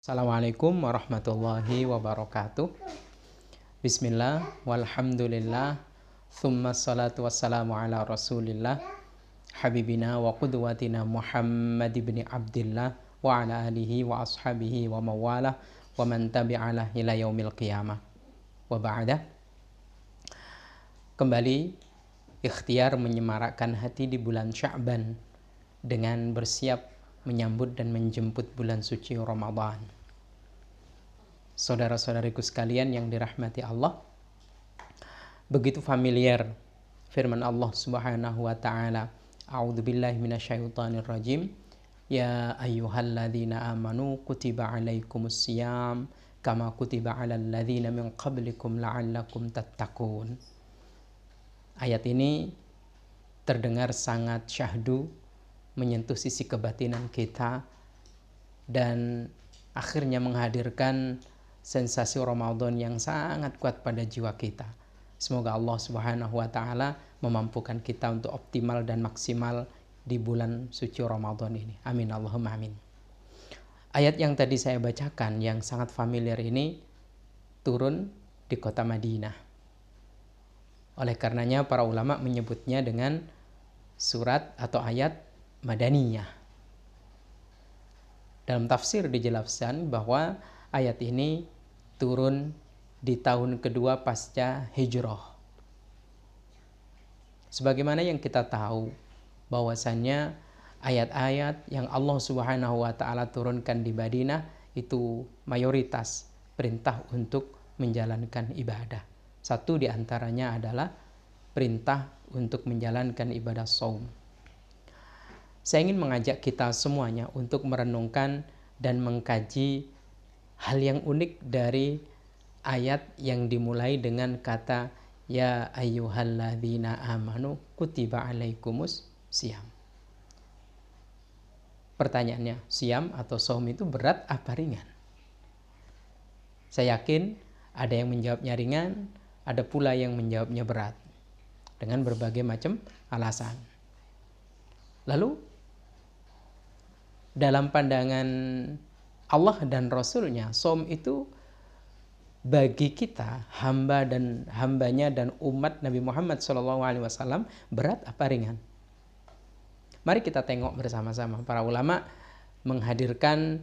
Assalamualaikum warahmatullahi wabarakatuh. Bismillah, walhamdulillah, thumma salatu wassalamu ala rasulillah, habibina wa qudwatina Muhammad ibn Abdillah, wa ala alihi wa ashabihi wa mawalah, wa man tabi'alah ila yaumil qiyamah. Wa ba'dah. Kembali ikhtiar menyemarakkan hati di bulan Sya'ban dengan bersiap menyambut dan menjemput bulan suci Ramadan. Saudara-saudariku sekalian yang dirahmati Allah, begitu familiar firman Allah Subhanahu wa taala, a'udzubillahi minasyaitonir rajim, ya ayyuhalladzina amanu kutiba alaikumusiyam kama kutiba alal ladzina min qablikum la'allakum tattaqun. Ayat ini terdengar sangat syahdu, menyentuh sisi kebatinan kita dan akhirnya menghadirkan sensasi Ramadan yang sangat kuat pada jiwa kita. Semoga Allah Subhanahu wa taala memampukan kita untuk optimal dan maksimal di bulan suci Ramadan ini. Amin Allahumma amin. Ayat yang tadi saya bacakan yang sangat familiar ini turun di kota Madinah. Oleh karenanya para ulama menyebutnya dengan surat atau ayat Madaniyah. Dalam tafsir dijelaskan bahwa ayat ini turun di tahun kedua pasca hijrah. Sebagaimana yang kita tahu bahwasannya ayat-ayat yang Allah Subhanahu wa taala turunkan di Madinah itu mayoritas perintah untuk menjalankan ibadah. Satu di antaranya adalah perintah untuk menjalankan ibadah shaum. Saya ingin mengajak kita semuanya untuk merenungkan dan mengkaji hal yang unik dari ayat yang dimulai dengan kata ya ayyuhalladzina amanu kutiba alaikumus siyam. Pertanyaannya, siyam atau shaum itu berat apa ringan? Saya yakin ada yang menjawabnya ringan, ada pula yang menjawabnya berat dengan berbagai macam alasan. Lalu dalam pandangan Allah dan Rasulnya, shaum itu bagi kita hambanya dan umat Nabi Muhammad SAW berat apa ringan? Mari kita tengok bersama-sama. Para ulama menghadirkan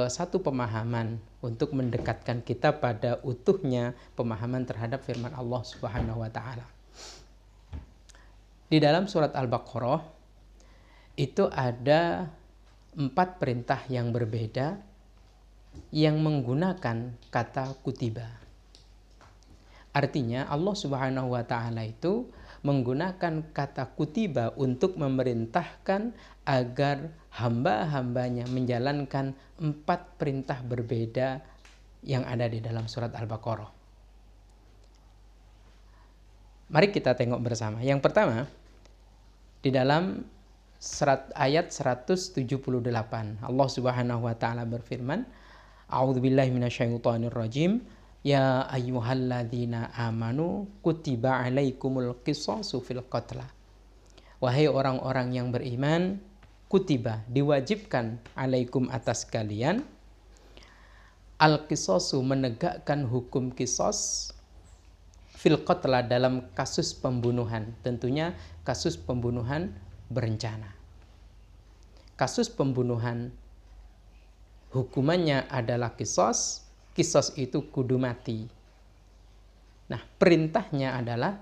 satu pemahaman untuk mendekatkan kita pada utuhnya pemahaman terhadap firman Allah Subhanahu wa taala. Di dalam surat Al-Baqarah itu ada 4 perintah yang berbeda yang menggunakan kata kutiba. Artinya Allah Subhanahu wa taala itu menggunakan kata kutiba untuk memerintahkan agar hamba-hambanya menjalankan 4 perintah berbeda yang ada di dalam surat Al-Baqarah. Mari kita tengok bersama. Yang pertama, di dalam ayat 178 Allah Subhanahu wa taala berfirman, a'udzubillahi minasyaitonirrajim, ya ayyuhalladzina amanu kutiba alaikumul qisasu fil qatla. Wahai orang-orang yang beriman, kutiba diwajibkan alaikum atas kalian, al-qisasu menegakkan hukum qisas, fil qatla dalam kasus pembunuhan. Tentunya kasus pembunuhan berencana. Kasus pembunuhan hukumannya adalah qisas. Qisas itu kudu mati. Nah, perintahnya adalah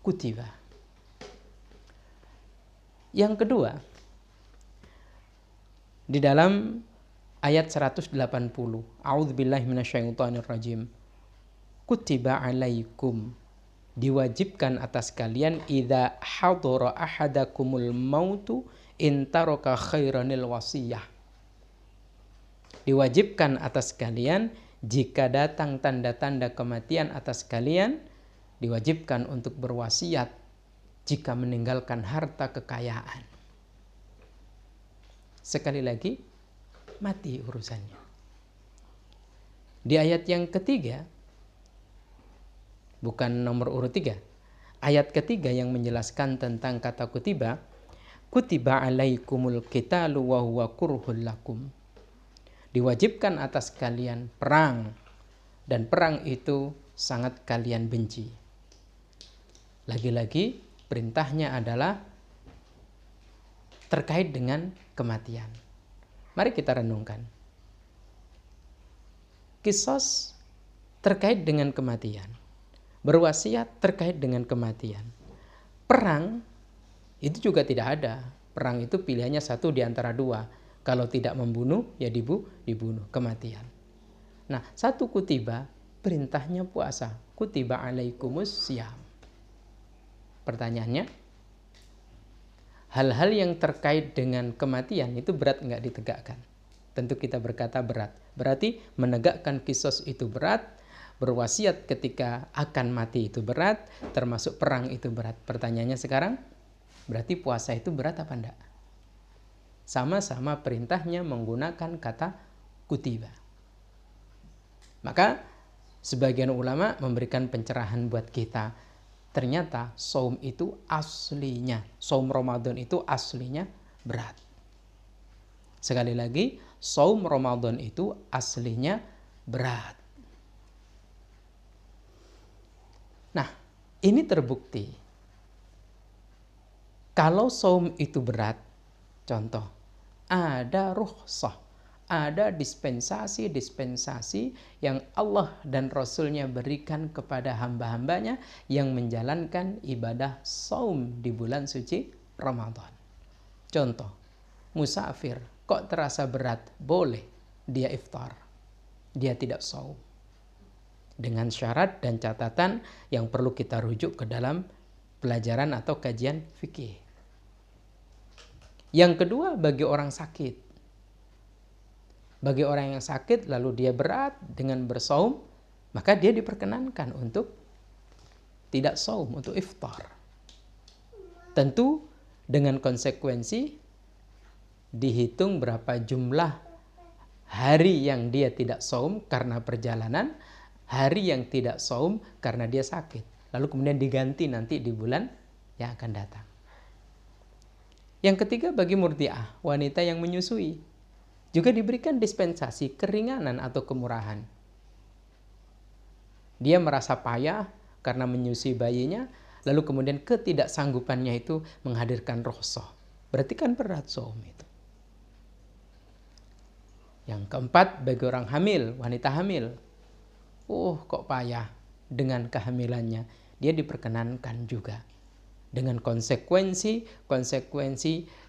kutiba. Yang kedua, di dalam ayat 180, a'udzubillahi minasyaitonirrajim, kutiba alaikum, diwajibkan atas kalian, idza hadara ahadakumul mautu in taraka khairanil wasiyah. Diwajibkan atas kalian jika datang tanda-tanda kematian atas kalian, diwajibkan untuk berwasiat jika meninggalkan harta kekayaan. Sekali lagi, mati urusannya. Di ayat yang ketiga, bukan nomor urut 3, ayat ketiga yang menjelaskan tentang kata kutiba alaikumul qitalu wa huwa kurhul lakum. diwajibkan atas kalian perang, dan perang itu sangat kalian benci. Lagi-lagi perintahnya adalah terkait dengan kematian. Mari kita renungkan. Qisas terkait dengan kematian. Berwasiat terkait dengan kematian. Perang itu juga tidak ada. Perang itu pilihannya satu di antara dua. Kalau tidak membunuh, ya dibunuh, kematian. Nah, satu kutiba, perintahnya puasa. Kutiba alaikumus syiyam. Pertanyaannya, hal-hal yang terkait dengan kematian itu berat nggak ditegakkan? Tentu kita berkata berat. Berarti menegakkan qisas itu berat, berwasiat ketika akan mati itu berat, termasuk perang itu berat. Pertanyaannya sekarang, berarti puasa itu berat apa enggak? Sama-sama perintahnya menggunakan kata kutiba. Maka sebagian ulama memberikan pencerahan buat kita. Ternyata saum itu aslinya, saum Ramadan itu aslinya berat. Sekali lagi, saum Ramadan itu aslinya berat. Nah, ini terbukti. Kalau saum itu berat, contoh, ada rukhsah, ada dispensasi-dispensasi yang Allah dan Rasulnya berikan kepada hamba-hambanya yang menjalankan ibadah saum di bulan suci Ramadan. Contoh, musafir, kok terasa berat? Boleh dia iftar, dia tidak saum. Dengan syarat dan catatan yang perlu kita rujuk ke dalam pelajaran atau kajian fikih. Yang kedua, bagi orang sakit. Bagi orang yang sakit lalu dia berat dengan bersaum, maka dia diperkenankan untuk tidak saum, untuk iftar. Tentu dengan konsekuensi dihitung berapa jumlah hari yang dia tidak saum karena perjalanan, hari yang tidak saum karena dia sakit. Lalu kemudian diganti nanti di bulan yang akan datang. Yang ketiga, bagi murdiah, wanita yang menyusui, juga diberikan dispensasi keringanan atau kemurahan. Dia merasa payah karena menyusui bayinya, lalu kemudian ketidaksanggupannya itu menghadirkan rukhsah. Berarti kan berat saum itu. Yang keempat, bagi orang hamil, wanita hamil. Kok payah dengan kehamilannya. Dia diperkenankan juga. Dengan konsekuensi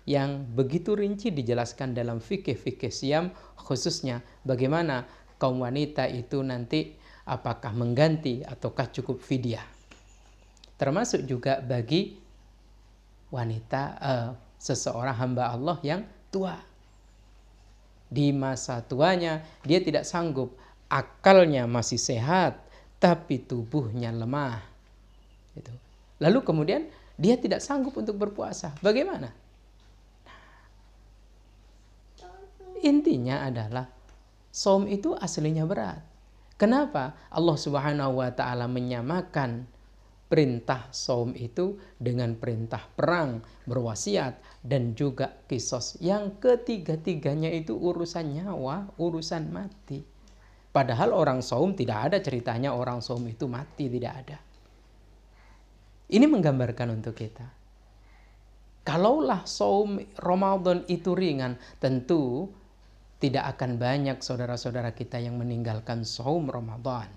yang begitu rinci dijelaskan dalam fikih-fikih Syam, khususnya bagaimana kaum wanita itu nanti apakah mengganti ataukah cukup fidyah. Termasuk juga bagi wanita seseorang hamba Allah yang tua. Di masa tuanya dia tidak sanggup, akalnya masih sehat, tapi tubuhnya lemah. Gitu. Lalu kemudian dia tidak sanggup untuk berpuasa. Bagaimana? Intinya adalah saum itu aslinya berat. Kenapa Allah Subhanahu wa taala menyamakan perintah saum itu dengan perintah perang, berwasiat, dan juga qisas yang ketiga-tiganya itu urusan nyawa, urusan mati. Padahal orang saum tidak ada ceritanya orang saum itu mati, tidak ada. Ini menggambarkan untuk kita. Kalaulah saum Ramadan itu ringan, tentu tidak akan banyak saudara-saudara kita yang meninggalkan saum Ramadan.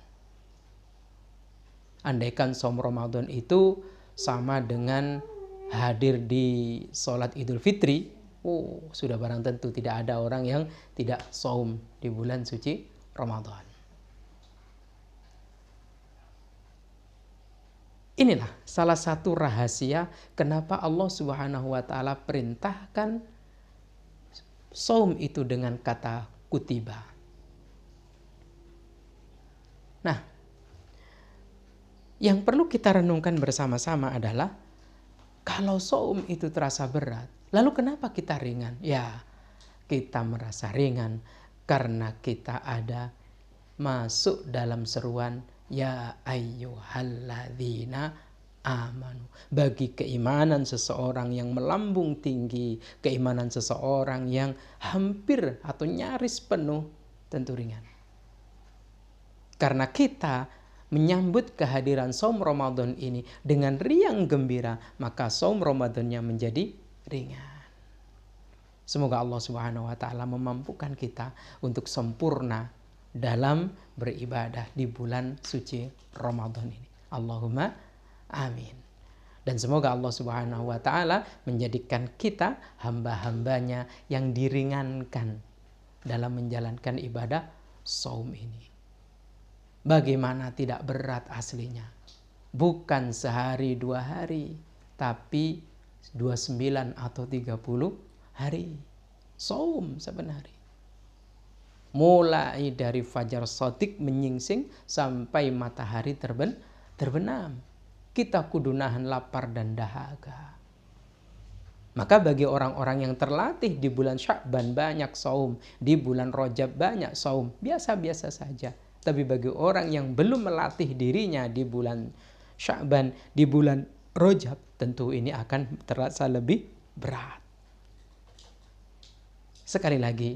Andaikan saum Ramadan itu sama dengan hadir di sholat Idul Fitri, sudah barang tentu tidak ada orang yang tidak saum di bulan suci Ramadan. Inilah salah satu rahasia kenapa Allah Subhanahu wa taala perintahkan saum itu dengan kata kutiba. Nah, yang perlu kita renungkan bersama-sama adalah kalau saum itu terasa berat, lalu kenapa kita ringan? Ya, kita merasa ringan karena kita ada masuk dalam seruan ya ayyuhalladzina amanu. Bagi keimanan seseorang yang melambung tinggi, keimanan seseorang yang hampir atau nyaris penuh, tentu ringan. Karena kita menyambut kehadiran saum Ramadan ini dengan riang gembira, maka saum Ramadannya menjadi ringan. Semoga Allah Subhanahu wa taala memampukan kita untuk sempurna dalam beribadah di bulan suci Ramadan ini. Allahumma amin. Dan semoga Allah Subhanahu wa taala menjadikan kita hamba-hambanya yang diringankan dalam menjalankan ibadah saum ini. Bagaimana tidak berat aslinya? Bukan sehari 2 hari, tapi 29 atau 30 hari. Saum sebenarnya. Mulai dari fajar shadiq menyingsing sampai matahari terbenam. Kita kudu nahan lapar dan dahaga. Maka bagi orang-orang yang terlatih di bulan Sya'ban banyak saum, di bulan Rajab banyak saum, biasa-biasa saja. Tapi bagi orang yang belum melatih dirinya di bulan Sya'ban, di bulan Rajab, tentu ini akan terasa lebih berat. Sekali lagi,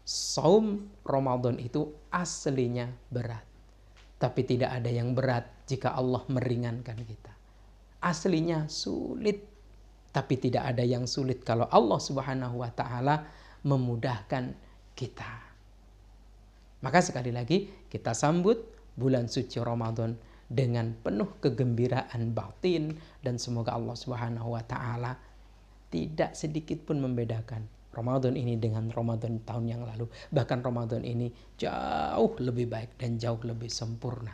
saum Ramadan itu aslinya berat. Tapi tidak ada yang berat jika Allah meringankan kita. Aslinya sulit, tapi tidak ada yang sulit kalau Allah Subhanahu wa taala memudahkan kita. Maka sekali lagi kita sambut bulan suci Ramadan dengan penuh kegembiraan batin, dan semoga Allah Subhanahu wa taala tidak sedikit pun membedakan Ramadan ini dengan Ramadan tahun yang lalu. Bahkan Ramadan ini jauh lebih baik dan jauh lebih sempurna.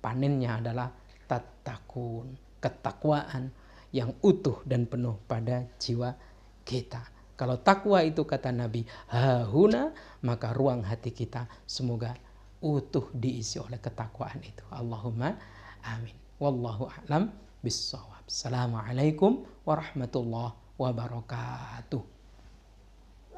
Panennya adalah tatakun, ketakwaan yang utuh dan penuh pada jiwa kita. Kalau takwa itu kata Nabi, hahuna, maka ruang hati kita semoga utuh diisi oleh ketakwaan itu. Allahumma amin. Wallahu a'lam bissawab. Assalamualaikum warahmatullahi wabarakatuh.